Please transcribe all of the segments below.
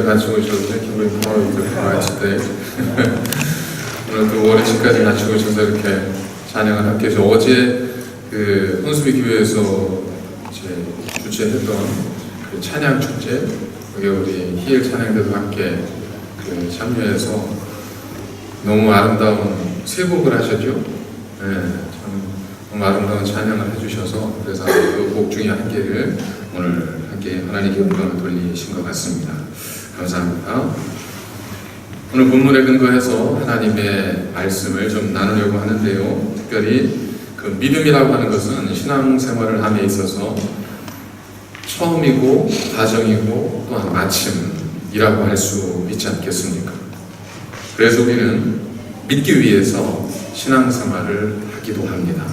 같이 오셔서 기분이 고마워요. 때 오늘 또 월요일까지 같이 오셔서 이렇게 찬양을 함께 해서 어제 그 혼수비 교회에서 이제 주최했던 그 찬양 축제, 거기에 우리 희일 찬양대도 함께 그 참여해서 너무 아름다운 세 곡을 하셨죠. 네, 참 너무 아름다운 찬양을 해주셔서 그래서 그 곡 중에 한 개를 오늘 함께 하나님께 영광을 돌리신 것 같습니다. 감사합니다. 오늘 본문에 근거해서 하나님의 말씀을 좀 나누려고 하는데요. 특별히 그 믿음이라고 하는 것은 신앙생활을 함에 있어서 처음이고 과정이고 또한 마침이라고 할 수 있지 않겠습니까? 그래서 우리는 믿기 위해서 신앙생활을 하기도 합니다.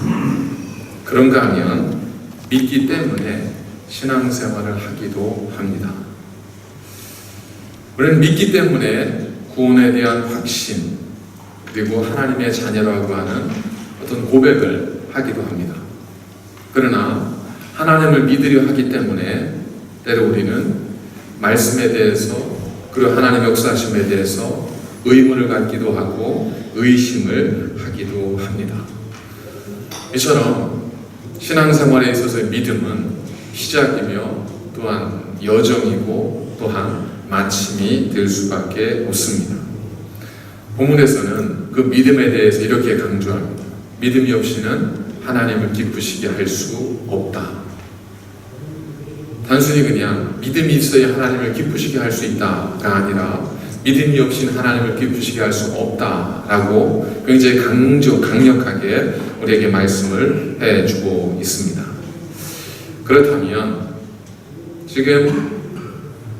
그런가 하면 믿기 때문에 신앙생활을 하기도 합니다. 우리는 믿기 때문에 구원에 대한 확신, 그리고 하나님의 자녀라고 하는 어떤 고백을 하기도 합니다. 그러나 하나님을 믿으려 하기 때문에 때로 우리는 말씀에 대해서 그리고 하나님의 역사하심에 대해서 의문을 갖기도 하고 의심을 하기도 합니다. 이처럼 신앙생활에 있어서의 믿음은 시작이며 또한 여정이고 또한 마침이 될 수밖에 없습니다. 본문에서는 그 믿음에 대해서 이렇게 강조합니다. 믿음이 없이는 하나님을 기쁘시게 할 수 없다. 단순히 그냥 믿음이 있어야 하나님을 기쁘시게 할 수 있다가 아니라 믿음이 없이는 하나님을 기쁘시게 할 수 없다라고 굉장히 강력하게 우리에게 말씀을 해주고 있습니다. 그렇다면 지금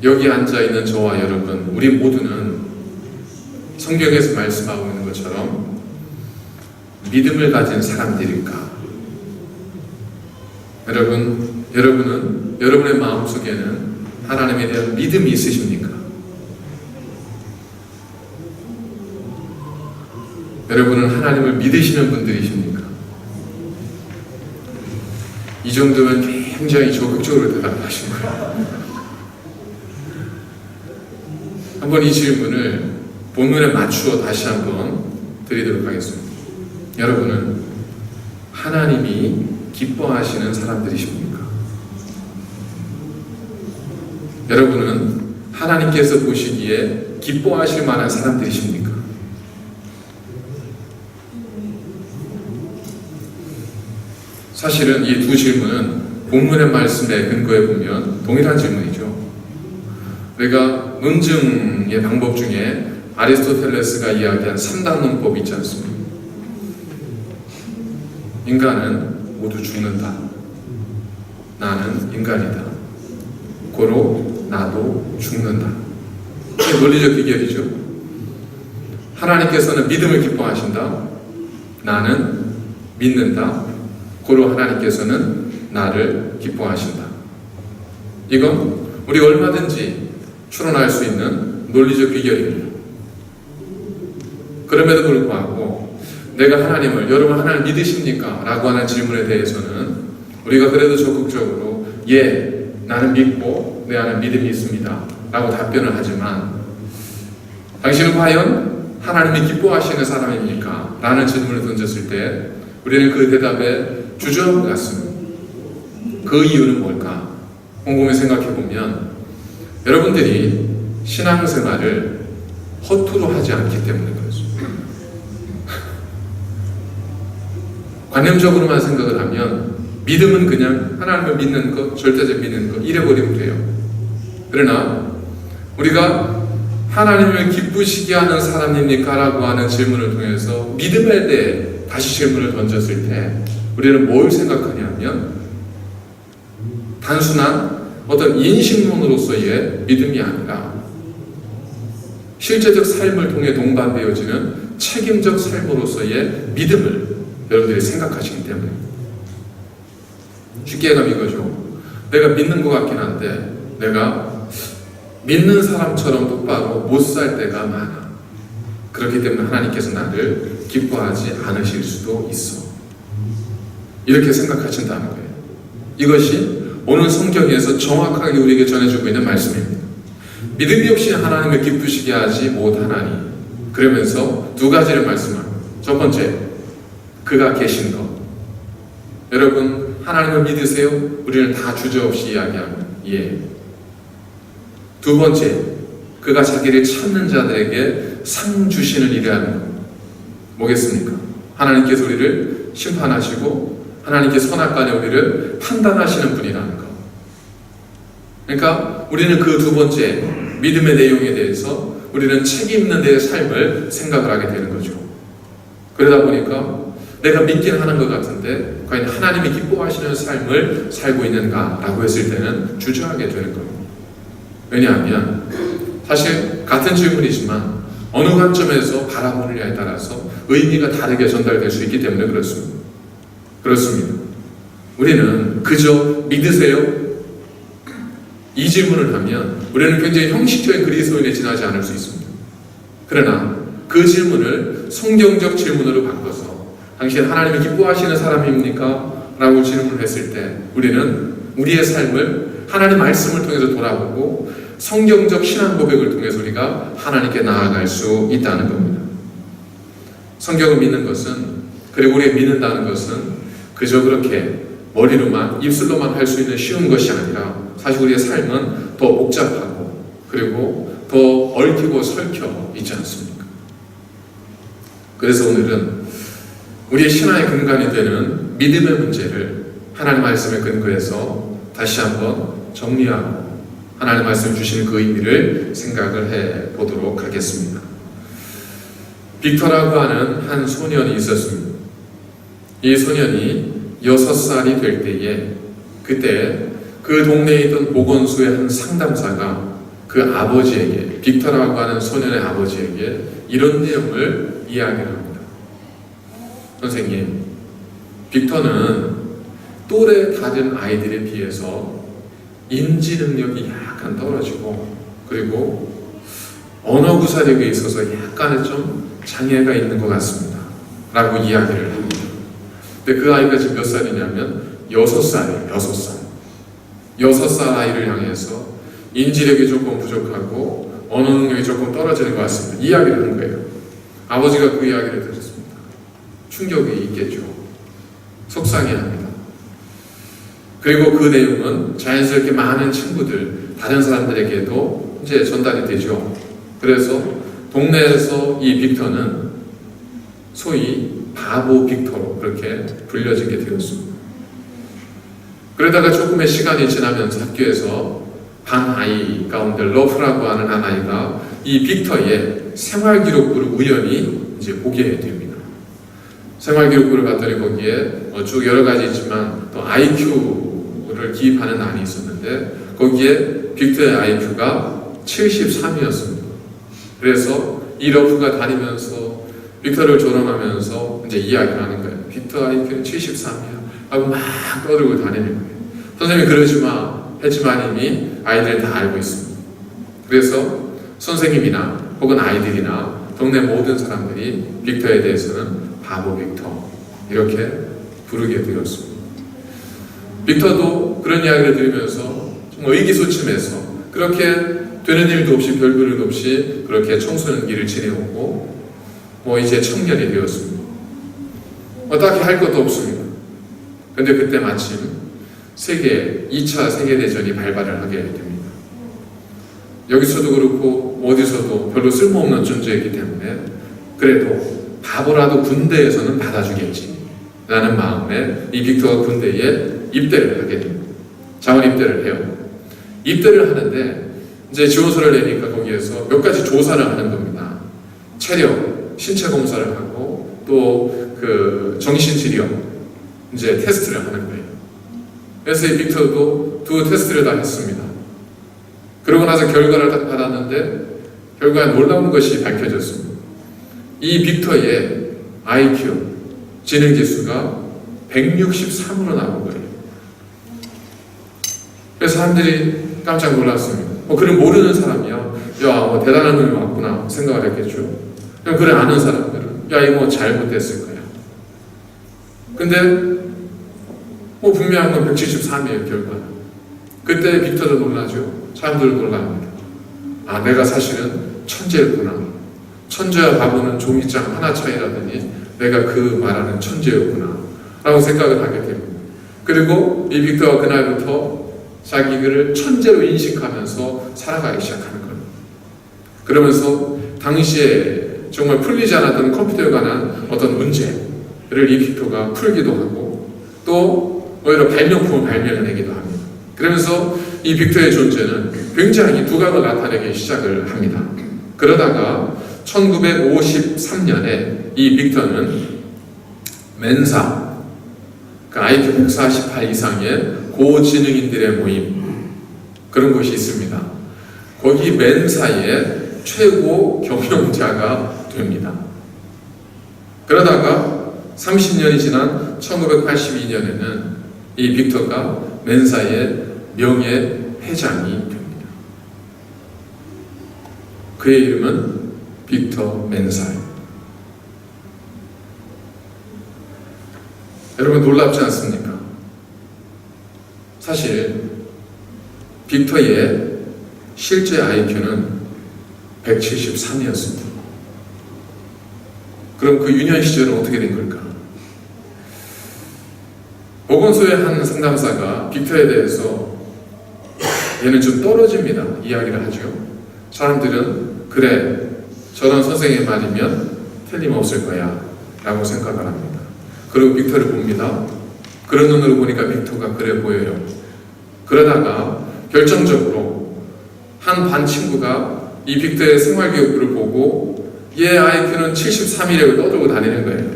여기 앉아있는 저와 여러분, 우리 모두는 성경에서 말씀하고 있는 것처럼 믿음을 가진 사람들일까? 여러분은 여러분의 마음속에는 하나님에 대한 믿음이 있으십니까? 여러분은 하나님을 믿으시는 분들이십니까? 이 정도면 굉장히 적극적으로 대답하신 거예요. 한번 이 질문을 본문에 맞추어 다시 한번 드리도록 하겠습니다. 여러분은 하나님이 기뻐하시는 사람들이십니까? 여러분은 하나님께서 보시기에 기뻐하실 만한 사람들이십니까? 사실은 이 두 질문은 본문의 말씀에 근거해 보면 동일한 질문이죠. 우리가 논증의 방법 중에 아리스토텔레스가 이야기한 3단 논법이 있지 않습니까? 인간은 모두 죽는다. 나는 인간이다. 고로 나도 죽는다. 이게 논리적 비결이죠. 하나님께서는 믿음을 기뻐하신다. 나는 믿는다. 고로 하나님께서는 나를 기뻐하신다. 이건 우리 얼마든지 추론할 수 있는 논리적 비결입니다. 그럼에도 불구하고 내가 여러분 하나님 믿으십니까? 라고 하는 질문에 대해서는 우리가 그래도 적극적으로 예, 나는 믿고 내 안에 믿음이 있습니다 라고 답변을 하지만 당신은 과연 하나님이 기뻐하시는 사람입니까? 라는 질문을 던졌을 때 우리는 그 대답에 주저한 것 같습니다. 그 이유는 뭘까? 곰곰이 생각해보면 여러분들이 신앙생활을 허투루 하지 않기 때문에 그렇습니다. 관념적으로만 생각을 하면 믿음은 그냥 하나님을 믿는 것, 절대적 믿는 것 이래버리면 돼요. 그러나 우리가 하나님을 기쁘시게 하는 사람입니까? 라고 하는 질문을 통해서 믿음에 대해 다시 질문을 던졌을 때 우리는 뭘 생각하냐면 단순한 어떤 인식론으로서의 믿음이 아니라 실제적 삶을 통해 동반되어지는 책임적 삶으로서의 믿음을 여러분들이 생각하시기 때문에 쉽게 얘기하면 이거죠. 내가 믿는 것 같긴 한데 내가 믿는 사람처럼 똑바로 못 살 때가 많아. 그렇기 때문에 하나님께서 나를 기뻐하지 않으실 수도 있어. 이렇게 생각하신다는 거예요. 이것이 오늘 성경에서 정확하게 우리에게 전해주고 있는 말씀입니다. 믿음이 없이 하나님을 기쁘시게 하지 못하나니. 그러면서 두 가지를 말씀합니다. 첫 번째, 그가 계신 것. 여러분, 하나님을 믿으세요? 우리는 다 주저없이 이야기하면 예. 두 번째, 그가 자기를 찾는 자들에게 상 주시는 일을 하는 것. 뭐겠습니까? 하나님께서 우리를 심판하시고 하나님께 선악간에 우리를 판단하시는 분이라는 것. 그러니까 우리는 그 두 번째 믿음의 내용에 대해서 우리는 책임 있는 내 삶을 생각을 하게 되는 거죠. 그러다 보니까 내가 믿긴 하는 것 같은데 과연 하나님이 기뻐하시는 삶을 살고 있는가라고 했을 때는 주저하게 되는 겁니다. 왜냐하면 사실 같은 질문이지만 어느 관점에서 바라보느냐에 따라서 의미가 다르게 전달될 수 있기 때문에 그렇습니다. 그렇습니다. 우리는 그저 믿으세요? 이 질문을 하면 우리는 굉장히 형식적인 그리스도인에 지나지 않을 수 있습니다. 그러나 그 질문을 성경적 질문으로 바꿔서 당신 하나님이 기뻐하시는 사람입니까? 라고 질문을 했을 때 우리는 우리의 삶을 하나님 말씀을 통해서 돌아보고 성경적 신앙 고백을 통해서 우리가 하나님께 나아갈 수 있다는 겁니다. 성경을 믿는 것은, 그리고 우리가 믿는다는 것은 그저 그렇게 머리로만 입술로만 할 수 있는 쉬운 것이 아니라 사실 우리의 삶은 더 복잡하고 그리고 더 얽히고 설켜 있지 않습니까? 그래서 오늘은 우리의 신앙의 근간이 되는 믿음의 문제를 하나님 말씀에 근거해서 다시 한번 정리하고 하나님 말씀 주시는 그 의미를 생각을 해 보도록 하겠습니다. 빅터라고 하는 한 소년이 있었습니다. 이 소년이 6살이 될 때에 그때 그 동네에 있던 보건소의 한 상담사가 그 아버지에게, 빅터라고 하는 소년의 아버지에게 이런 내용을 이야기를 합니다. 선생님, 빅터는 또래 다른 아이들에 비해서 인지 능력이 약간 떨어지고 그리고 언어 구사력에 있어서 약간의 좀 장애가 있는 것 같습니다. 라고 이야기를 합니다. 근데 그 아이가 지금 몇 살이냐면 6살이에요. 6살 아이를 향해서 인지력이 조금 부족하고 언어 능력이 조금 떨어지는 것 같습니다. 이야기를 한 거예요. 아버지가 그 이야기를 들었습니다. 충격이 있겠죠. 속상해합니다. 그리고 그 내용은 자연스럽게 많은 친구들, 다른 사람들에게도 이제 전달이 되죠. 그래서 동네에서 이 빅터는 소위 바보 빅터로 그렇게 불려지게 되었습니다. 그러다가 조금의 시간이 지나면서 학교에서 반 아이 가운데 러프라고 하는 한 아이가 이 빅터의 생활기록부를 우연히 이제 보게 됩니다. 생활기록부를 봤더니 거기에 쭉 여러 가지 있지만 또 IQ를 기입하는 안이 있었는데 거기에 빅터의 IQ가 73이었습니다. 그래서 이 러프가 다니면서 빅터를 조롱하면서 이제 이야기를 하는 거예요. 빅터 IQ는 73이야 하고 막 떠들고 다니는 거예요. 선생님이 그러지 마 했지만 이미 아이들은 다 알고 있습니다. 그래서 선생님이나 혹은 아이들이나 동네 모든 사람들이 빅터에 대해서는 바보 빅터 이렇게 부르게 되었습니다. 빅터도 그런 이야기를 들으면서 정말 의기소침해서 그렇게 되는 일도 없이 별별 일 없이 그렇게 청소년기를 지내오고 이제 청년이 되었습니다. 딱히 할 것도 없습니다. 근데 그때 마침 2차 세계대전이 발발을 하게 됩니다. 여기서도 그렇고 어디서도 별로 쓸모없는 존재이기 때문에 그래도 바보라도 군대에서는 받아주겠지 라는 마음에 이 빅터가 군대에 입대를 하게 됩니다. 자원 입대를 해요. 입대를 하는데 이제 지원서를 내니까 거기에서 몇 가지 조사를 하는 겁니다. 체력, 신체 검사를 하고 또 그 정신지력 이제 테스트를 하는 거예요. 그래서 이 빅터도 두 테스트를 다 했습니다. 그러고 나서 결과를 받았는데 결과에 놀라운 것이 밝혀졌습니다. 이 빅터의 IQ, 지능지수가 163으로 나온 거예요. 그래서 사람들이 깜짝 놀랐습니다. 그를 모르는 사람이야. 야, 대단한 놈이 왔구나 생각을 했겠죠. 그럼 그를 아는 사람들은 야, 이거 잘못됐을 거야. 근데 분명한 건 173이에요, 결과는. 그때 빅터도 놀라죠. 사람들도 놀랍니다. 아, 내가 사실은 천재였구나. 천재와 바보는 종이장 하나 차이라더니 내가 그 말하는 천재였구나 라고 생각을 하게 됩니다. 그리고 이 빅터가 그날부터 자기를 천재로 인식하면서 살아가기 시작하는 거예요. 그러면서 당시에 정말 풀리지 않았던 컴퓨터에 관한 어떤 문제를 이 빅터가 풀기도 하고 또 오히려 발명품을 발명해내기도 합니다. 그러면서 이 빅터의 존재는 굉장히 두각을 나타내기 시작을 합니다. 그러다가 1953년에 이 빅터는 멘사, IQ 148 이상의 고지능인들의 모임, 그런 곳이 있습니다. 거기 멘사의 최고 경영자가 됩니다. 그러다가 30년이 지난 1982년에는 이 빅터가 멘사의 명예 회장이 됩니다. 그의 이름은 빅터 맨사예요. 여러분 놀랍지 않습니까? 사실 빅터의 실제 IQ는 173이었습니다. 그럼 그 유년 시절은 어떻게 된 걸까? 보건소의 한 상담사가 빅터에 대해서 얘는 좀 떨어집니다 이야기를 하죠. 사람들은 그래, 저런 선생의 말이면 틀림없을 거야 라고 생각을 합니다. 그리고 빅터를 봅니다. 그런 눈으로 보니까 빅터가 그래 보여요. 그러다가 결정적으로 한 반 친구가 이 빅터의 생활기록부를 보고 얘 IQ는 73이라고 떠들고 다니는 거예요.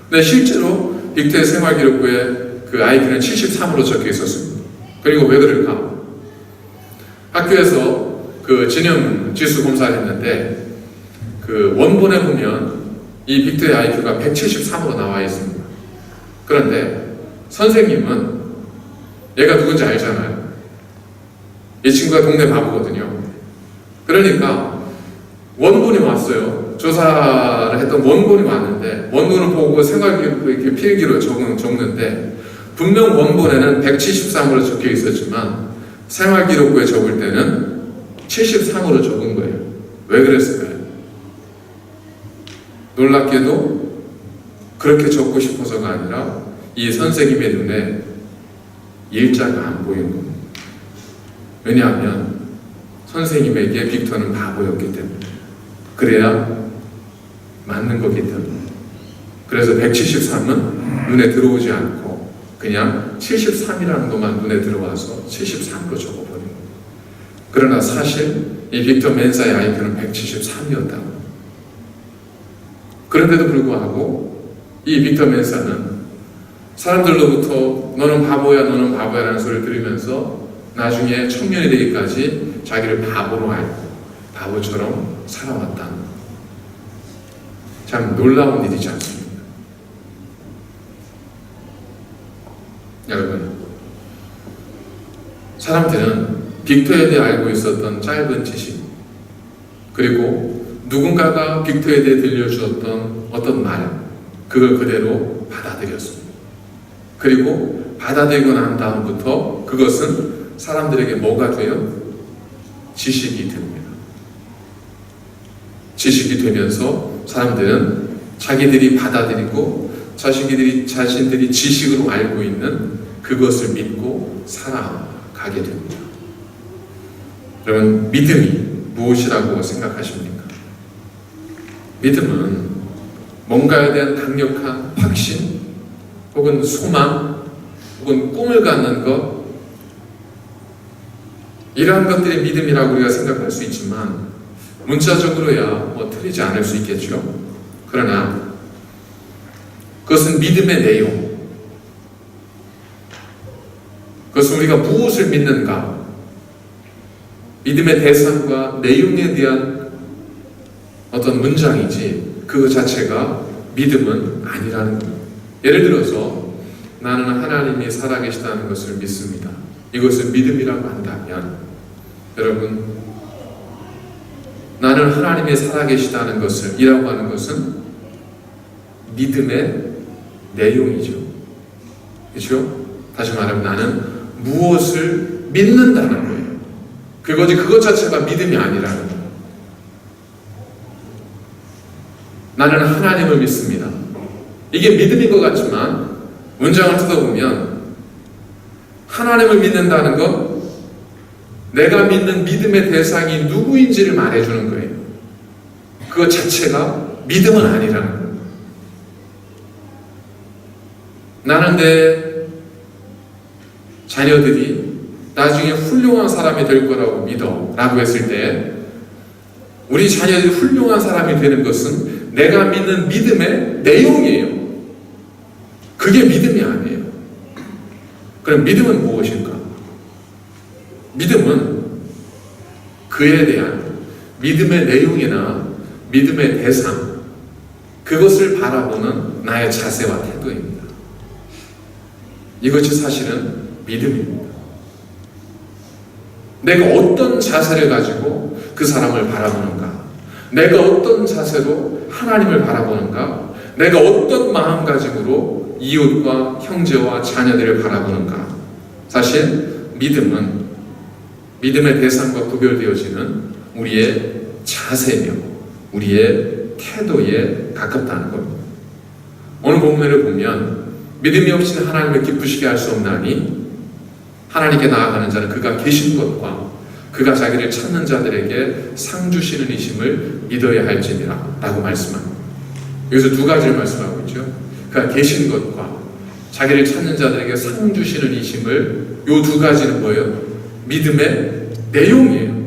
근데 실제로 빅터의 생활기록부에 그 IQ는 73으로 적혀 있었습니다. 그리고 왜 그럴까? 학교에서 그 지능 지수 검사를 했는데 그 원본에 보면 이 빅터의 IQ가 173으로 나와 있습니다. 그런데 선생님은 얘가 누군지 알잖아요. 이 친구가 동네 바보거든요. 그러니까 원본이 왔어요. 조사를 했던 원본이 왔는데 원본을 보고 생활기록부에 이렇게 필기로 적는데 분명 원본에는 173으로 적혀 있었지만 생활기록부에 적을 때는 73으로 적은 거예요. 왜 그랬을까요? 놀랍게도 그렇게 적고 싶어서가 아니라 이 선생님의 눈에 일자가 안 보이는 겁니다. 왜냐하면 선생님에게 빅터는 바보였기 때문에, 그래야 맞는 거기 때문에. 그래서 173은 눈에 들어오지 않고 그냥 73이라는 것만 눈에 들어와서 73으로 적어버린 겁니다. 그러나 사실 이 빅터 맨사의 IQ는 173이었다고. 그런데도 불구하고 이 빅터 맨사는 사람들로부터 너는 바보야 너는 바보야 라는 소리를 들으면서 나중에 청년이 되기까지 자기를 바보로 알고 바보처럼 살아왔다. 참 놀라운 일이지 않습니까? 여러분, 사람들은 빅터에 대해 알고 있었던 짧은 지식, 그리고 누군가가 빅터에 대해 들려주었던 어떤 말, 그걸 그대로 받아들였습니다. 그리고 받아들이고 난 다음부터 그것은 사람들에게 뭐가 돼요? 지식이 됩니다. 지식이 되면서 사람들은 자기들이 받아들이고 자신들이 지식으로 알고 있는 그것을 믿고 살아가게 됩니다. 여러분, 믿음이 무엇이라고 생각하십니까? 믿음은 뭔가에 대한 강력한 확신, 혹은 소망, 혹은 꿈을 갖는 것, 이러한 것들이 믿음이라고 우리가 생각할 수 있지만 문자적으로야 틀리지 않을 수 있겠죠. 그러나 그것은 믿음의 내용, 그것은 우리가 무엇을 믿는가, 믿음의 대상과 내용에 대한 어떤 문장이지 그 자체가 믿음은 아니라는 겁니다. 예를 들어서 나는 하나님이 살아계시다는 것을 믿습니다. 이것을 믿음이라고 한다면, 여러분, 나는 하나님이 살아계시다는 것을 이라고 하는 것은 믿음의 내용이죠. 그렇죠? 다시 말하면 나는 무엇을 믿는다는 거예요. 그것 자체가 믿음이 아니라는 거예요. 나는 하나님을 믿습니다. 이게 믿음인 것 같지만 문장을 뜯어보면 하나님을 믿는다는 건 내가 믿는 믿음의 대상이 누구인지를 말해주는 거예요. 그것 자체가 믿음은 아니라는 거예요. 나는 내 자녀들이 나중에 훌륭한 사람이 될 거라고 믿어 라고 했을 때 우리 자녀들이 훌륭한 사람이 되는 것은 내가 믿는 믿음의 내용이에요. 그게 믿음이 아니에요. 그럼 믿음은 무엇일까? 믿음은 그에 대한 믿음의 내용이나 믿음의 대상, 그것을 바라보는 나의 자세와 태도입니다. 이것이 사실은 믿음입니다. 내가 어떤 자세를 가지고 그 사람을 바라보는가? 내가 어떤 자세로 하나님을 바라보는가? 내가 어떤 마음가짐으로 이웃과 형제와 자녀들을 바라보는가? 사실 믿음은 믿음의 대상과 구별되어지는 우리의 자세며 우리의 태도에 가깝다는 겁니다. 오늘 본문을 보면 믿음이 없이는 하나님을 기쁘시게 할 수 없나니 하나님께 나아가는 자는 그가 계신 것과 그가 자기를 찾는 자들에게 상 주시는 이심을 믿어야 할지니라 라고 말씀합니다. 여기서 두 가지를 말씀하고 있죠. 그가 계신 것과 자기를 찾는 자들에게 상 주시는 이심을, 요 두 가지는 뭐예요? 믿음의 내용이에요.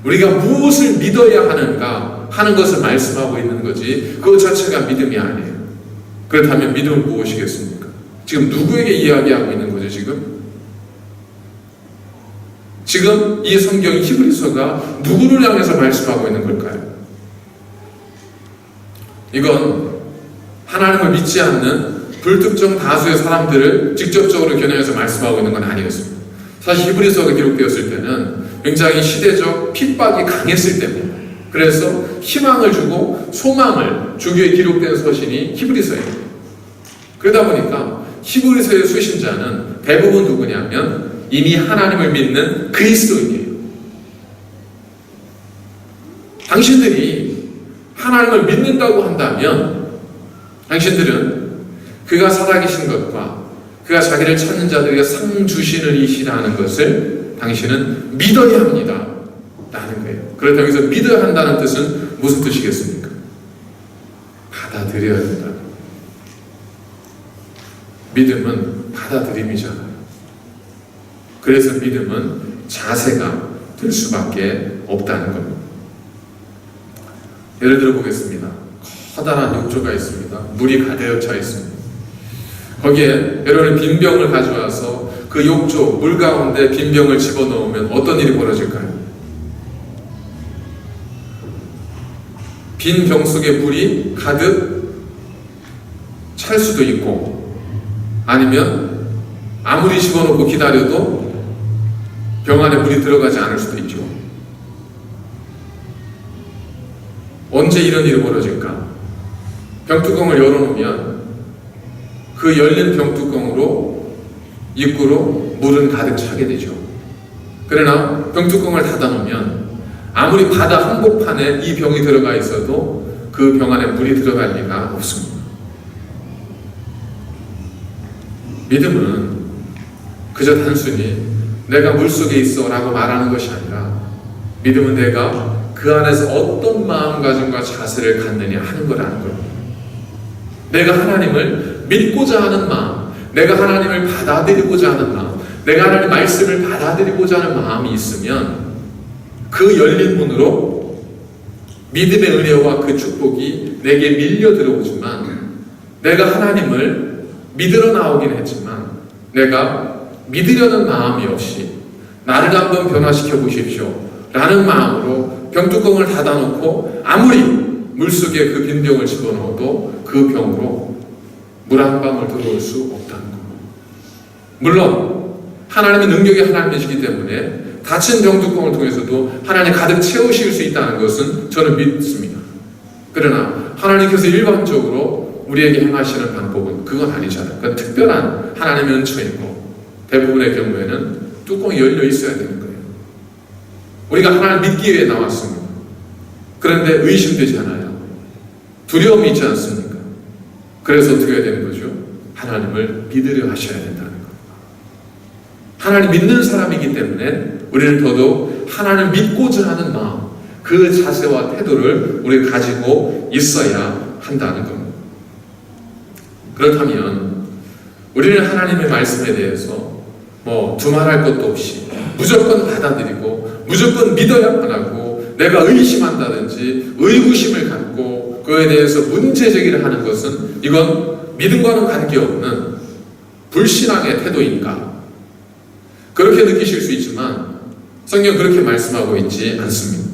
우리가 무엇을 믿어야 하는가 하는 것을 말씀하고 있는 거지 그것 자체가 믿음이 아니에요. 그렇다면 믿음은 무엇이겠습니까? 지금 누구에게 이야기하고 있는 거죠? 지금 이 성경 히브리서가 누구를 향해서 말씀하고 있는 걸까요? 이건 하나님을 믿지 않는 불특정 다수의 사람들을 직접적으로 겨냥해서 말씀하고 있는 건 아니었습니다. 사실 히브리서가 기록되었을 때는 굉장히 시대적 핍박이 강했을 때입니다. 그래서 희망을 주고 소망을 주기에 기록된 서신이 히브리서예요. 그러다 보니까 히브리서의 수신자는 대부분 누구냐면 이미 하나님을 믿는 그리스도인이에요. 당신들이 하나님을 믿는다고 한다면 당신들은 그가 살아계신 것과 그가 자기를 찾는 자들에게 상 주시는 이시라는 것을 당신은 믿어야 합니다 라는 거예요. 그렇다면 여기서 믿어야 한다는 뜻은 무슨 뜻이겠습니까? 받아들여야 된다. 믿음은 받아들임이잖아요. 그래서 믿음은 자세가 될 수밖에 없다는 겁니다. 예를 들어 보겠습니다. 커다란 욕조가 있습니다. 물이 가득 차 있습니다. 거기에 여러분이 빈병을 가져와서 그 욕조 물 가운데 빈병을 집어넣으면 어떤 일이 벌어질까요? 빈 병 속에 물이 가득 찰 수도 있고 아니면 아무리 집어넣고 기다려도 병 안에 물이 들어가지 않을 수도 있죠. 언제 이런 일이 벌어질까? 병뚜껑을 열어놓으면 그 열린 병뚜껑으로 입구로 물은 가득 차게 되죠. 그러나 병뚜껑을 닫아놓으면 아무리 바다 한복판에 이 병이 들어가 있어도 그 병 안에 물이 들어갈 리가 없습니다. 믿음은 그저 단순히 내가 물속에 있어 라고 말하는 것이 아니라 믿음은 내가 그 안에서 어떤 마음가짐과 자세를 갖느냐 하는 거라는 거예요. 내가 하나님을 믿고자 하는 마음, 내가 하나님을 받아들이고자 하는 마음, 내가 하나님의 말씀을 받아들이고자 하는 마음이 있으면 그 열린 문으로 믿음의 은혜와 그 축복이 내게 밀려 들어오지만 내가 하나님을 믿으러 나오긴 했지만 내가 믿으려는 마음이 없이 나를 한번 변화시켜 보십시오 라는 마음으로 병뚜껑을 닫아놓고 아무리 물속에 그 빈병을 집어넣어도 그 병으로 물 한 방울 들어올 수 없다는 겁니다. 물론 하나님의 능력이 하나님이시기 때문에 닫힌 병뚜껑을 통해서도 하나님 가득 채우실 수 있다는 것은 저는 믿습니다. 그러나 하나님께서 일반적으로 우리에게 행하시는 방법은 그건 아니잖아요. 그건 특별한 하나님의 은총이고 대부분의 경우에는 뚜껑이 열려 있어야 되는 거예요. 우리가 하나님을 믿기 위해 나왔습니다. 그런데 의심되잖아요. 두려움이 있지 않습니까? 그래서 어떻게 해야 되는 거죠? 하나님을 믿으려 하셔야 된다는 것. 하나님 믿는 사람이기 때문에 우리는 더더욱 하나님을 믿고자 하는 마음, 그 자세와 태도를 우리가 가지고 있어야 한다는 겁니다. 그렇다면 우리는 하나님의 말씀에 대해서 두말할 것도 없이 무조건 받아들이고 무조건 믿어야만 하고, 내가 의심한다든지 의구심을 갖고 그에 대해서 문제 제기를 하는 것은 이건 믿음과는 관계없는 불신앙의 태도인가? 그렇게 느끼실 수 있지만 성경 그렇게 말씀하고 있지 않습니다.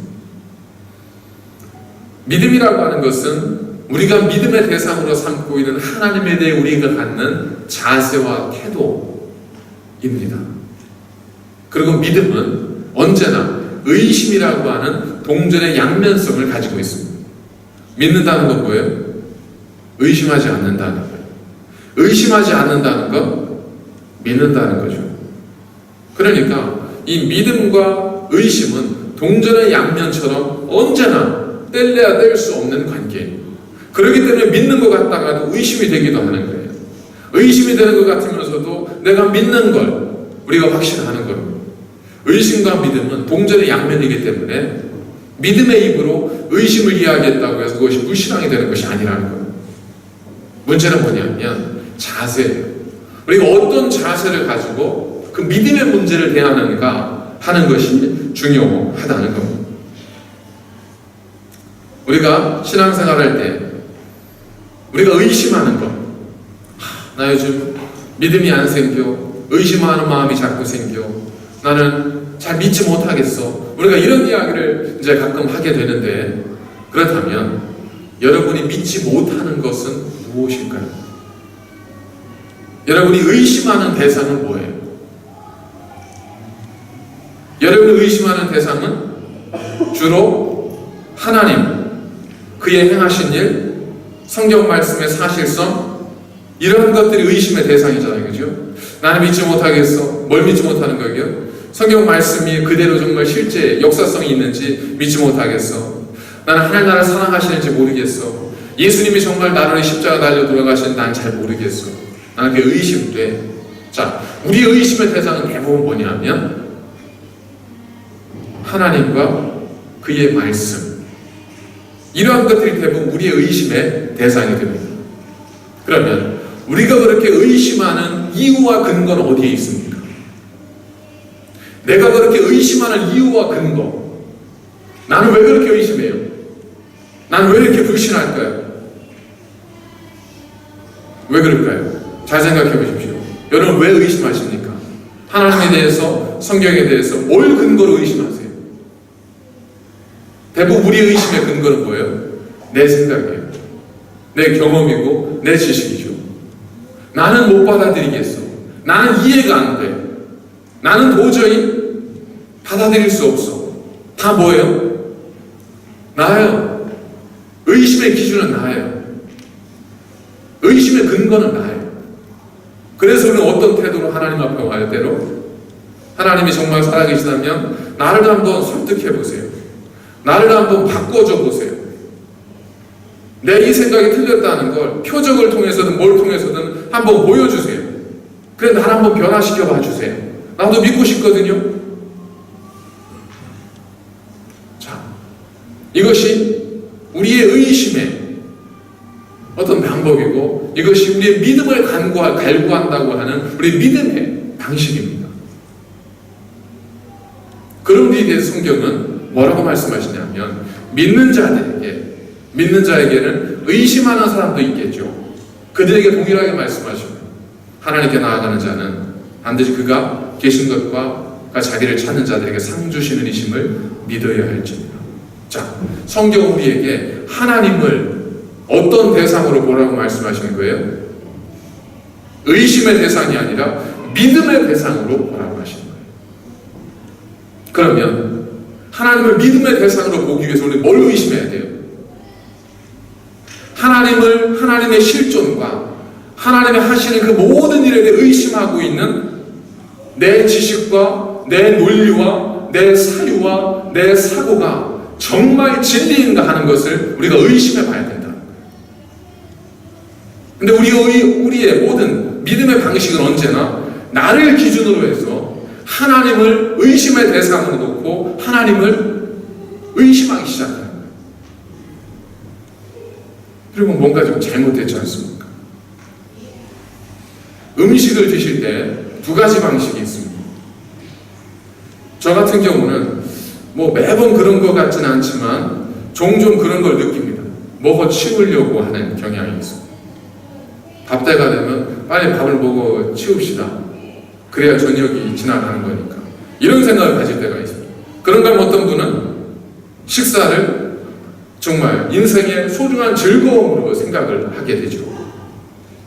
믿음이라고 하는 것은 우리가 믿음의 대상으로 삼고 있는 하나님에 대해 우리가 갖는 자세와 태도입니다. 그리고 믿음은 언제나 의심이라고 하는 동전의 양면성을 가지고 있습니다. 믿는다는 건 뭐예요? 의심하지 않는다는 거예요. 의심하지 않는다는 건 믿는다는 거죠. 그러니까 이 믿음과 의심은 동전의 양면처럼 언제나 뗄래야 뗄 수 없는 관계예요. 그렇기 때문에 믿는 것 같다가도 의심이 되기도 하는 거예요. 의심이 되는 것 같으면서도 내가 믿는 걸 우리가 확신하는 겁니다. 의심과 믿음은 동전의 양면이기 때문에 믿음의 입으로 의심을 이야기했다고 해서 그것이 불신앙이 되는 것이 아니라는 거예요. 문제는 뭐냐면 자세예요. 우리가 어떤 자세를 가지고 그 믿음의 문제를 대하는가 하는 것이 중요하다는 겁니다. 우리가 신앙생활할 때 우리가 의심하는 것, 나 요즘 믿음이 안 생겨, 의심하는 마음이 자꾸 생겨, 나는 잘 믿지 못하겠어, 우리가 이런 이야기를 이제 가끔 하게 되는데, 그렇다면 여러분이 믿지 못하는 것은 무엇일까요? 여러분이 의심하는 대상은 뭐예요? 여러분이 의심하는 대상은 주로 하나님, 그의 행하신 일, 성경 말씀의 사실성, 이런 것들이 의심의 대상이잖아요. 그죠? 나는 믿지 못하겠어. 뭘 믿지 못하는 거예요? 성경 말씀이 그대로 정말 실제 역사성이 있는지 믿지 못하겠어. 나는 하나님 나라를 사랑하시는지 모르겠어. 예수님이 정말 나를 십자가 달려 돌아가시는지 난 잘 모르겠어. 나는 그게 의심돼. 자, 우리의 의심의 대상은 대부분 뭐냐면 하나님과 그의 말씀, 이러한 것들이 대부분 우리의 의심의 대상이 됩니다. 그러면 우리가 그렇게 의심하는 이유와 근거는 어디에 있습니까? 내가 그렇게 의심하는 이유와 근거, 나는 왜 그렇게 의심해요? 나는 왜 이렇게 불신할까요? 왜 그럴까요? 잘 생각해 보십시오. 여러분 왜 의심하십니까? 하나님에 대해서, 성경에 대해서 뭘 근거로 의심하세요? 대부분 우리의 의심의 근거는 뭐예요? 내 생각이에요. 내 경험이고 내 지식이죠. 나는 못 받아들이겠어. 나는 이해가 안 돼. 나는 도저히 받아들일 수 없어. 다 뭐예요? 나예요. 의심의 기준은 나예요. 의심의 근거는 나예요. 그래서 우리는 어떤 태도로 하나님 앞에 와야 되로? 하나님이 정말 살아계시다면 나를 한번 설득해 보세요. 나를 한번 바꿔줘 보세요. 내 이 생각이 틀렸다는 걸 표적을 통해서든 뭘 통해서든 한번 보여주세요. 그래 나를 한번 변화시켜 봐주세요. 나도 믿고 싶거든요. 자, 이것이 우리의 의심의 어떤 방법이고, 이것이 우리의 믿음을 갈구한다고 하는 우리 믿음의 방식입니다. 그런 우리에 대해서 성경은 뭐라고 말씀하시냐면, 믿는 자에게는 의심하는 사람도 있겠죠. 그들에게 동일하게 말씀하시고, 하나님께 나아가는 자는 반드시 그가 계신 것과 자기를 찾는 자들에게 상 주시는 이심을 믿어야 할지니라. 자, 성경은 우리에게 하나님을 어떤 대상으로 보라고 말씀하시는 거예요? 의심의 대상이 아니라 믿음의 대상으로 보라고 하시는 거예요. 그러면 하나님을 믿음의 대상으로 보기 위해서 우리 뭘 의심해야 돼요? 하나님을, 하나님의 실존과 하나님의 하시는 그 모든 일에 대해 의심하고 있는 내 지식과 내 논리와 내 사유와 내 사고가 정말 진리인가 하는 것을 우리가 의심해 봐야 된다. 근데 우리의 모든 믿음의 방식은 언제나 나를 기준으로 해서 하나님을 의심의 대상으로 놓고 하나님을 의심하기 시작합니다. 그리고 뭔가 좀 잘못됐지 않습니까? 음식을 드실 때 두 가지 방식이 있습니다. 저 같은 경우는 뭐 매번 그런 것 같지는 않지만 종종 그런 걸 느낍니다. 먹어 치우려고 하는 경향이 있습니다. 밥때가 되면 빨리 밥을 먹어 치웁시다. 그래야 저녁이 지나가는 거니까. 이런 생각을 가질 때가 있습니다. 그런가 하면 어떤 분은 식사를 정말 인생의 소중한 즐거움으로 생각을 하게 되죠.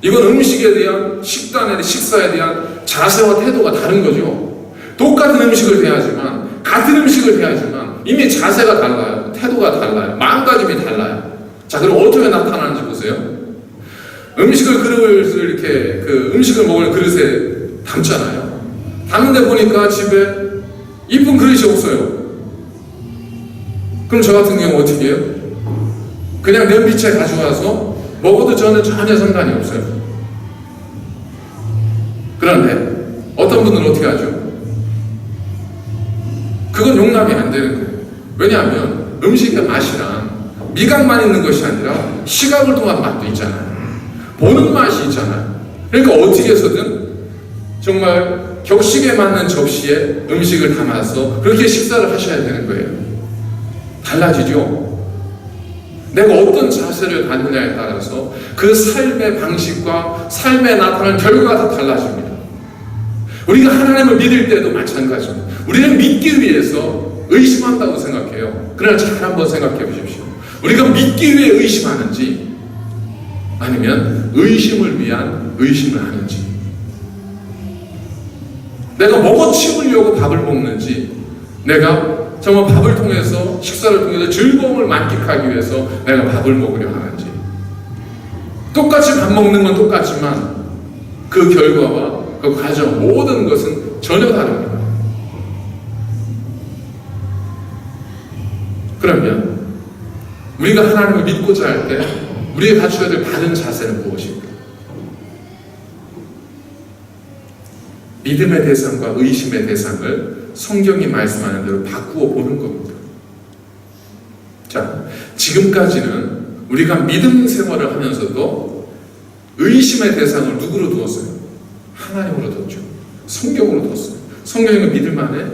이건 음식에 대한 식사에 대한 자세와 태도가 다른 거죠. 똑같은 음식을 대하지만 같은 음식을 대하지만 이미 자세가 달라요. 태도가 달라요. 마음가짐이 달라요. 자, 그럼 어떻게 나타나는지 보세요. 그릇을 이렇게 음식을 먹을 그릇에 담잖아요. 담는데 보니까 집에 이쁜 그릇이 없어요. 그럼 저 같은 경우 어떻게 해요? 그냥 냄비채 가져와서 먹어도 저는 전혀 상관이 없어요. 그런데 어떤 분들은 어떻게 하죠? 그건 용납이 안 되는 거예요. 왜냐하면 음식의 맛이란 미각만 있는 것이 아니라 시각을 통한 맛도 있잖아요. 보는 맛이 있잖아요. 그러니까 어떻게 해서든 정말 격식에 맞는 접시에 음식을 담아서 그렇게 식사를 하셔야 되는 거예요. 달라지죠? 내가 어떤 자세를 갖느냐에 따라서 그 삶의 방식과 삶에 나타나는 결과가 다 달라집니다. 우리가 하나님을 믿을 때도 마찬가지입니다. 우리는 믿기 위해서 의심한다고 생각해요. 그러나 잘 한번 생각해 보십시오. 우리가 믿기 위해 의심하는지 아니면 의심을 위한 의심을 하는지, 내가 먹어치우려고 밥을 먹는지, 내가 정말 밥을 통해서 식사를 통해서 즐거움을 만끽하기 위해서 내가 밥을 먹으려 하는지. 똑같이 밥 먹는 건 똑같지만 그 결과와 그 과정 모든 것은 전혀 다릅니다. 그러면 우리가 하나님을 믿고자 할 때 우리가 갖춰야 될 바른 자세는 무엇입니까? 믿음의 대상과 의심의 대상을 성경이 말씀하는 대로 바꾸어 보는 겁니다. 자, 지금까지는 우리가 믿음 생활을 하면서도 의심의 대상을 누구로 두었어요? 하나님으로 뒀죠. 성경으로 뒀어요. 성경이 믿을 만해?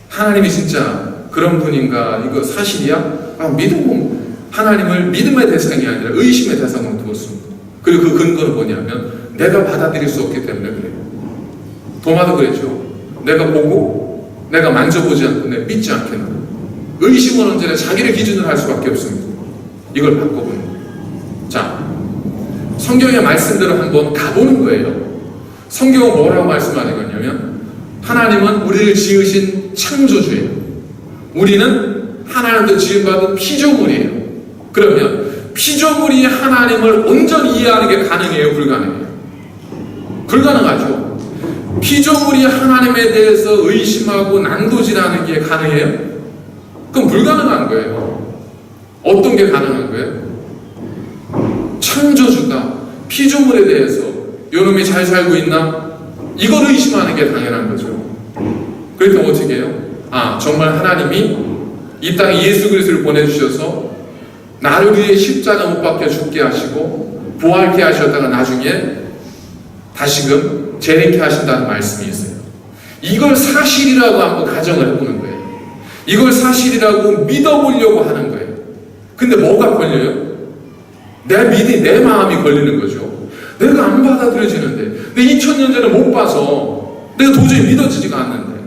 하나님이 진짜 그런 분인가? 이거 사실이야? 믿음, 하나님을 믿음의 대상이 아니라 의심의 대상으로 두었습니다. 그리고 그 근거는 뭐냐면 내가 받아들일 수 없기 때문에 그래요. 도마도 그랬죠. 내가 보고 내가 만져보지 않고 내가 믿지 않겠나. 의심은 언제나 자기를 기준으로 할 수밖에 없습니다. 이걸 바꿔보는 거예요. 자, 성경의 말씀대로 한번 가보는 거예요. 성경은 뭐라고 말씀하는 거냐면 하나님은 우리를 지으신 창조주예요. 우리는 하나님도 지음받은 피조물이에요. 그러면 피조물이 하나님을 온전히 이해하는 게 가능해요? 불가능해요? 불가능하죠. 피조물이 하나님에 대해서 의심하고 난도질하는 게 가능해요? 그럼 불가능한 거예요. 어떤 게 가능한 거예요? 창조주가 피조물에 대해서 요놈이 잘 살고 있나? 이걸 의심하는 게 당연한 거죠. 그러니까 어떻게 해요? 정말 하나님이 이 땅에 예수 그리스도를 보내주셔서 나를 위해 십자가 못 박혀 죽게 하시고 부활케 하셨다가 나중에 다시금 재림케 하신다는 말씀이 있어요. 이걸 사실이라고 한번 가정을 해보는 거예요. 이걸 사실이라고 믿어보려고 하는 거예요. 근데 뭐가 걸려요? 내 마음이 걸리는 거죠. 내가 안 받아들여지는데, 내 2000년 전에 못 봐서 내가 도저히 믿어지지가 않는데,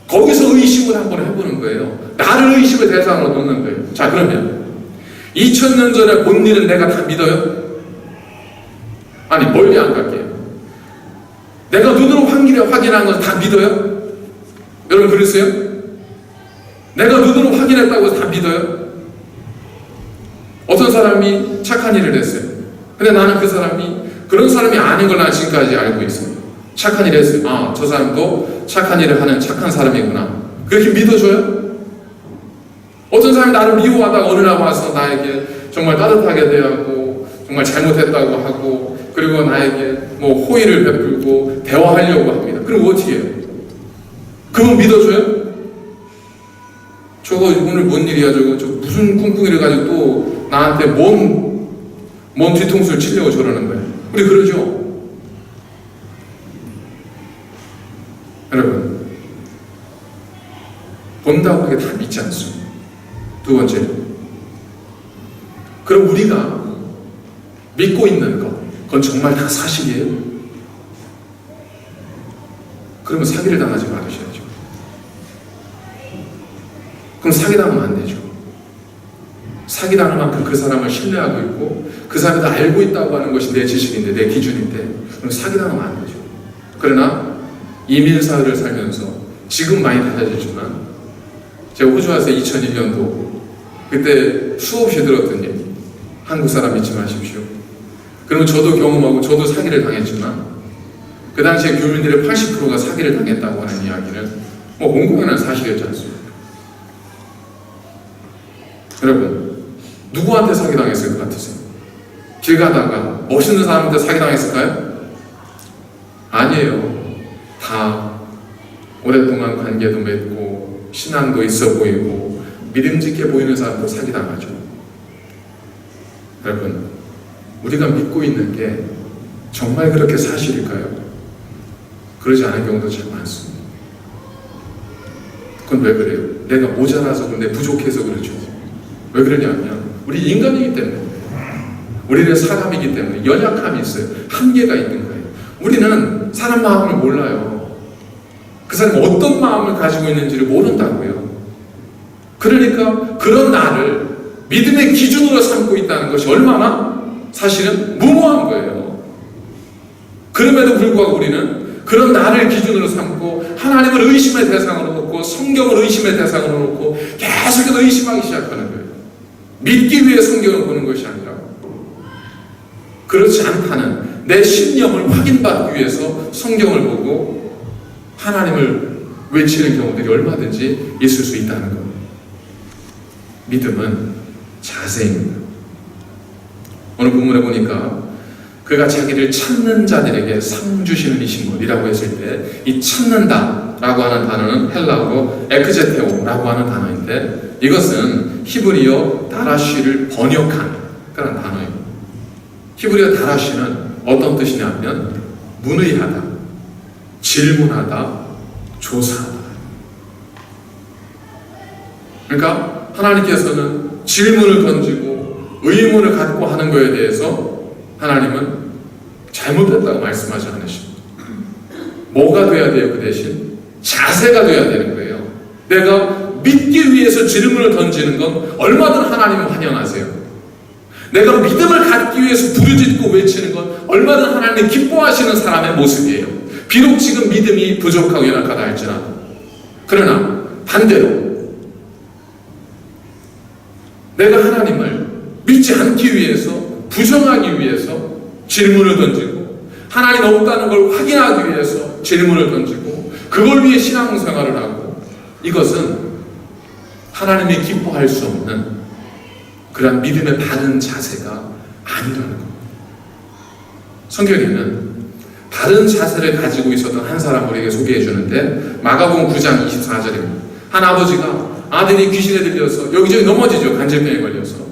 거기서 의심을 한번 해보는 거예요. 나를 의심의 대상으로 놓는 거예요. 자, 그러면 2000년 전에 본 일은 내가 다 믿어요? 아니, 멀리 안 갈게요. 내가 눈으로 확인한 건 다 믿어요? 여러분 그랬어요? 내가 눈으로 확인했다고 해서 다 믿어요? 어떤 사람이 착한 일을 했어요. 근데 나는 그 사람이 그런 사람이 아닌 걸 난 지금까지 알고 있어요. 착한 일을 했어요. 저 사람도 착한 일을 하는 착한 사람이구나. 그렇게 믿어줘요? 어떤 사람이 나를 미워하다가 어느 날 와서 나에게 정말 따뜻하게 대하고 정말 잘못했다고 하고, 그리고 나에게 뭐 호의를 베풀고 대화하려고 합니다. 그럼 어떻게 해요? 그분 믿어줘요? 저거 오늘 뭔 일이야, 저거 무슨 꿍꿍이를 가지고 또 나한테 뭔 뒤통수를 치려고 저러는 거예요. 우리 그러죠? 여러분, 본다고 하게 다 믿지 않습니다. 두 번째, 그럼 우리가 믿고 있는 것, 그건 정말 다 사실이에요? 그러면 사기를 당하지 말으셔야죠. 그럼 사기당하면 안 되죠. 사기당할 만큼 그 사람을 신뢰하고 있고 그 사람이 다 알고 있다고 하는 것이 내 지식인데, 내 기준인데, 그럼 사기당하면 안 되죠. 그러나 이민사회를 살면서 지금 많이 달라졌지만, 제가 호주 와서 2001년도 그때 수없이 들었던 얘기, 한국 사람 믿지 마십시오. 그러면 저도 경험하고 저도 사기를 당했지만, 그 당시에 교민들의 80%가 사기를 당했다고 하는 이야기는 뭐 공공연한 사실이었지 않습니까? 여러분, 누구한테 사기당했을 것 같으세요? 길 가다가 멋있는 사람한테 사기당했을까요? 아니에요. 다 오랫동안 관계도 맺고 신앙도 있어 보이고 믿음직해 보이는 사람도 사기당하죠. 여러분, 우리가 믿고 있는 게 정말 그렇게 사실일까요? 그러지 않은 경우도 참 많습니다. 그건 왜 그래요? 내가 모자라서 그런데 부족해서 그렇죠. 왜 그러냐면 우리 인간이기 때문에, 우리는 사람이기 때문에 연약함이 있어요. 한계가 있는 거예요. 우리는 사람 마음을 몰라요. 그 사람이 어떤 마음을 가지고 있는지를 모른다고요. 그러니까 그런 나를 믿음의 기준으로 삼고 있다는 것이 얼마나 사실은 무모한 거예요. 그럼에도 불구하고 우리는 그런 나를 기준으로 삼고 하나님을 의심의 대상으로 놓고 성경을 의심의 대상으로 놓고 계속해서 의심하기 시작하는 거예요. 믿기 위해 성경을 보는 것이 아니라, 그렇지 않다는 내 신념을 확인받기 위해서 성경을 보고 하나님을 외치는 경우들이 얼마든지 있을 수 있다는 겁니다. 믿음은 자세입니다. 오늘 본문에 보니까 그가 자기를 찾는 자들에게 상 주시는 이신물이라고 했을 때, 이 찾는다 라고 하는 단어는 헬라어로 에크제테오라고 하는 단어인데, 이것은 히브리어 다라쉬를 번역한 그런 단어입니다. 히브리어 다라쉬는 어떤 뜻이냐면 문의하다, 질문하다, 조사하다. 그러니까 하나님께서는 질문을 던지고 의문을 갖고 하는 것에 대해서 하나님은 잘못됐다고 말씀하지 않으십니다. 뭐가 돼야 돼요? 그 대신 자세가 돼야 되는 거예요. 내가 믿기 위해서 질문을 던지는 건 얼마든 하나님은 환영하세요. 내가 믿음을 갖기 위해서 부르짖고 외치는 건 얼마든 하나님이 기뻐하시는 사람의 모습이에요. 비록 지금 믿음이 부족하고 연약하다 할지라도. 그러나 반대로 내가 하나님을 믿지 않기 위해서, 부정하기 위해서 질문을 던지고, 하나님 없다는 걸 확인하기 위해서 질문을 던지고, 그걸 위해 신앙생활을 하고, 이것은 하나님이 기뻐할 수 없는 그런 믿음의 바른 자세가 아니라는 겁니다. 성경에는 바른 자세를 가지고 있었던 한 사람을 우리에게 소개해 주는데, 마가복음 9장 24절입니다. 한 아버지가 아들이 귀신에 들려서 여기저기 넘어지죠. 간질병에 걸려서.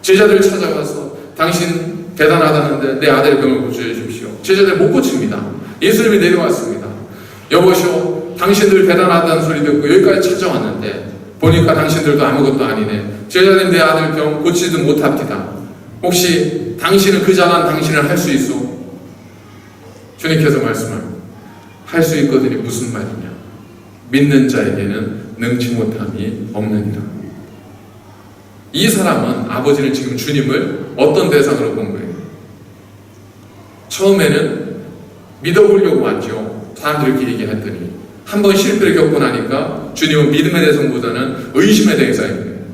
제자들을 찾아가서 당신 대단하다는데 내 아들의 병을 고쳐해 주십시오. 제자들 못 고칩니다. 예수님이 내려왔습니다. 여보시오, 당신들 대단하다는 소리 듣고 여기까지 찾아왔는데 보니까 당신들도 아무것도 아니네. 제자님, 내 아들 병 고치지도 못합니다. 혹시 당신은 그 잘난 당신을 할 수 있어? 주님께서 말씀합니다. 할 수 있거든요. 무슨 말이냐? 믿는 자에게는 능치 못함이 없느니라. 이 사람은 아버지는 지금 주님을 어떤 대상으로 본 거예요? 처음에는 믿어보려고 왔죠. 사람들끼리 얘기했더니 한 번 실패를 겪고 나니까 주님은 믿음의 대상보다는 의심의 대상입니다.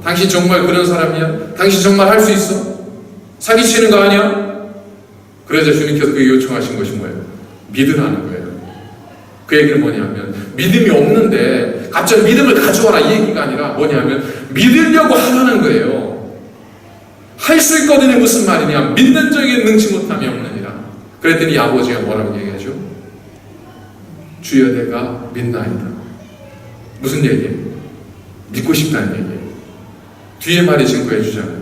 당신 정말 그런 사람이야? 당신 정말 할 수 있어? 사기치는 거 아니야? 그래서 주님께서 그게 요청하신 것이 뭐예요? 믿으라는 거예요. 그 얘기는 뭐냐면 믿음이 없는데 갑자기 믿음을 가져와라 이 얘기가 아니라 뭐냐면 믿으려고 하라는 거예요. 할 수 있거든요. 무슨 말이냐? 믿는 적에 능치 못함이 없느니라. 그랬더니 아버지가 뭐라고 얘기하죠? 주여 내가 믿나이다. 무슨 얘기예요? 믿고 싶다는 얘기예요. 뒤에 말이 증거해 주잖아요.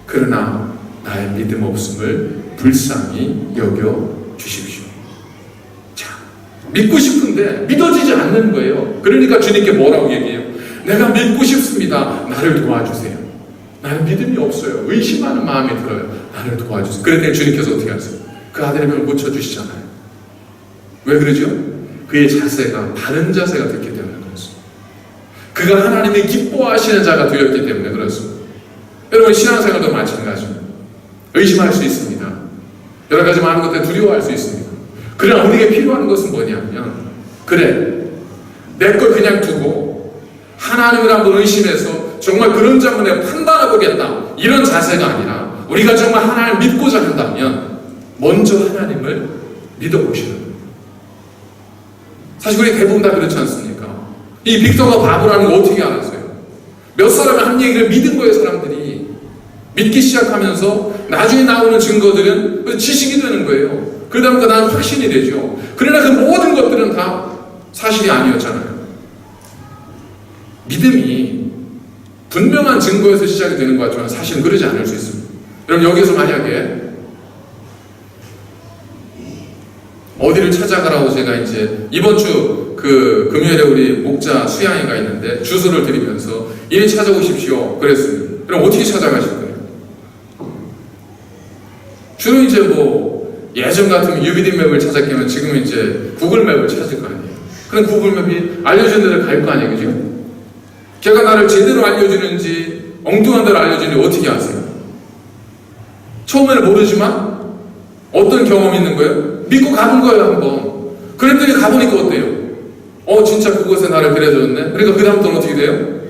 그러나 나의 믿음 없음을 불쌍히 여겨 주십시오. 자, 믿고 싶은데 믿어지지 않는 거예요. 그러니까 주님께 뭐라고 얘기해요? 내가 믿고 싶습니다. 나를 도와주세요. 나는 믿음이 없어요. 의심하는 마음이 들어요. 나를 도와주세요. 그랬더니 주님께서 어떻게 하세요? 그 아들의 병을 고쳐주시잖아요. 왜 그러죠? 그의 자세가 바른 자세가 됐기 때문에 그렇습니다. 그가 하나님이 기뻐하시는 자가 되었기 때문에 그렇습니다. 여러분 신앙생활도 마찬가지입니다. 의심할 수 있습니다. 여러 가지 많은 것들 두려워할 수 있습니다. 그러나 우리에게 필요한 것은 뭐냐면 그래 내 걸 그냥 두고 하나님을 한번 의심해서 정말 그런 자문에 판단해 보겠다 이런 자세가 아니라 우리가 정말 하나님을 믿고자 한다면 먼저 하나님을 믿어보시는 거예요. 사실 우리 대부분 다 그렇지 않습니까? 이 빅터가 바보라는 거 어떻게 알았어요? 몇 사람의 한 얘기를 믿은 거예요. 사람들이 믿기 시작하면서 나중에 나오는 증거들은 지식이 되는 거예요. 그러다 보니까 나는 확신이 되죠. 그러나 그 모든 것들은 다 사실이 아니었잖아요. 믿음이 분명한 증거에서 시작이 되는 것 같지만 사실은 그러지 않을 수 있습니다. 여러분 여기서 만약에 어디를 찾아가라고 제가 이제 이번 주 그 금요일에 우리 목자 수양회가 있는데 주소를 드리면서 이리 찾아오십시오 그랬습니다. 그럼 어떻게 찾아가실 거예요? 주로 이제 뭐 예전 같으면 UBD 맵을 찾았겠지만 지금은 이제 구글 맵을 찾을 거 아니에요. 그럼 구글 맵이 알려준 데를 갈 거 아니에요, 그죠? 걔가 나를 제대로 알려주는지 엉뚱한 데를 알려주는지 어떻게 아세요? 처음에는 모르지만 어떤 경험이 있는 거예요? 믿고 가본 거예요, 한번. 그랬더니 가보니까 어때요? 진짜 그곳에 나를 데려줬네? 그러니까 그 다음부터는 어떻게 돼요?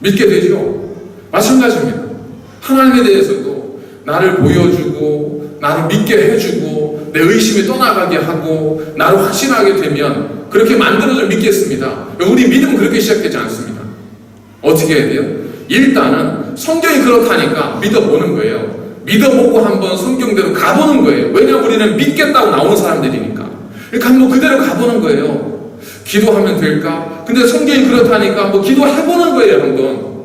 믿게 되죠? 마찬가지입니다. 하나님에 대해서도 나를 보여주고, 나를 믿게 해주고, 내 의심이 떠나가게 하고, 나를 확신하게 되면 그렇게 만들어져 믿겠습니다. 우리 믿음은 그렇게 시작되지 않습니다. 어떻게 해야 돼요? 일단은 성경이 그렇다니까 믿어보는 거예요. 믿어보고 한번 성경대로 가보는 거예요. 왜냐하면 우리는 믿겠다고 나온 사람들이니까. 그러니까 한번 그대로 가보는 거예요. 기도하면 될까? 근데 성경이 그렇다니까 한번 기도해보는 거예요. 한번.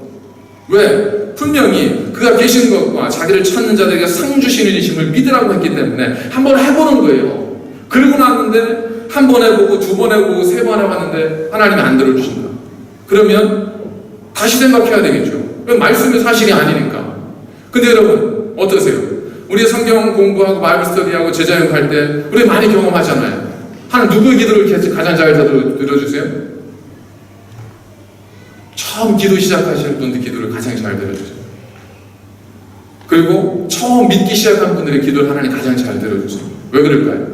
왜? 분명히 그가 계신 것과 자기를 찾는 자들에게 상 주시는 이심을 믿으라고 했기 때문에 한번 해보는 거예요. 그러고 났는데 한 번 해보고 두 번 해보고 세 번 해봤는데 하나님이 안 들어주신다. 그러면 다시 생각해야 되겠죠. 말씀이 사실이 아니니까. 근데 여러분 어떠세요? 우리 성경 공부하고 바이블 스터디하고 제자여행 할 때 우리 많이 경험하잖아요. 하나님 누구의 기도를 가장 잘 들어주세요? 처음 기도 시작하시는 분들 기도를 가장 잘 들어주세요. 그리고 처음 믿기 시작한 분들의 기도를 하나님 가장 잘 들어주세요. 왜 그럴까요?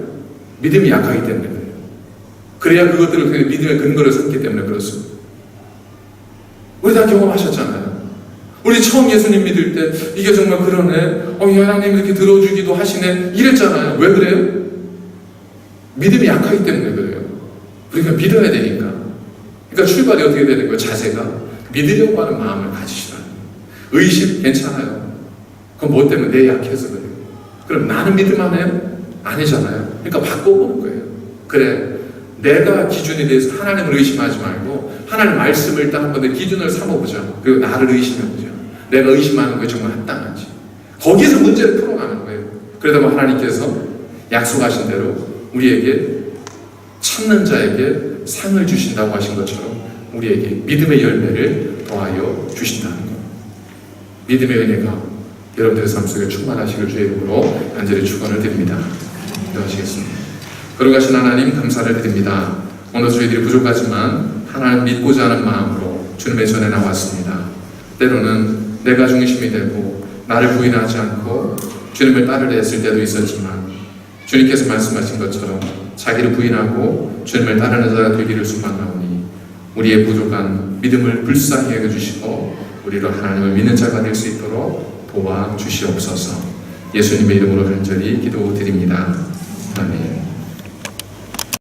믿음이 약하기 때문에 그래요. 그래야 그것들을 믿음의 근거를 삼기 때문에 그렇습니다. 우리 다 경험하셨잖아요. 우리 처음 예수님 믿을 때 이게 정말 그러네. 하나님 이렇게 들어주기도 하시네. 이랬잖아요. 왜 그래요? 믿음이 약하기 때문에 그래요. 우리가 믿어야 되니까. 그러니까 출발이 어떻게 되는 거예요? 자세가 믿으려고 하는 마음을 가지시라는 거예요. 의심 괜찮아요. 그건 뭐 때문에? 내 약해서 그래요. 그럼 나는 믿음 안 해요? 아니잖아요. 그러니까 바꿔보는 거예요. 그래 내가 기준에 대해서 하나님을 의심하지 말고 하나님 말씀을 일단 한번 내 기준을 삼아보자. 그리고 나를 의심해보자. 내가 의심하는 게 정말 합당한지. 거기서 문제를 풀어가는 거예요. 그러다 보면 하나님께서 약속하신 대로 우리에게 찾는 자에게 상을 주신다고 하신 것처럼 우리에게 믿음의 열매를 더하여 주신다는 것. 믿음의 은혜가 여러분들의 삶 속에 충만하시길 주의 이름으로 간절히 축원을 드립니다. 기도하시겠습니다. 거룩하신 하나님 감사를 드립니다. 오늘 저희들이 부족하지만 하나님 믿고자 하는 마음으로 주님의 전에 나왔습니다. 때로는 내가 중심이 되고 나를 부인하지 않고 주님을 따르려 했을 때도 있었지만 주님께서 말씀하신 것처럼 자기를 부인하고 주님을 따르는 자가 되기를 소망하오니 우리의 부족한 믿음을 불쌍히 여겨주시고 우리로 하나님을 믿는 자가 될 수 있도록 도와주시옵소서. 예수님의 이름으로 간절히 기도드립니다.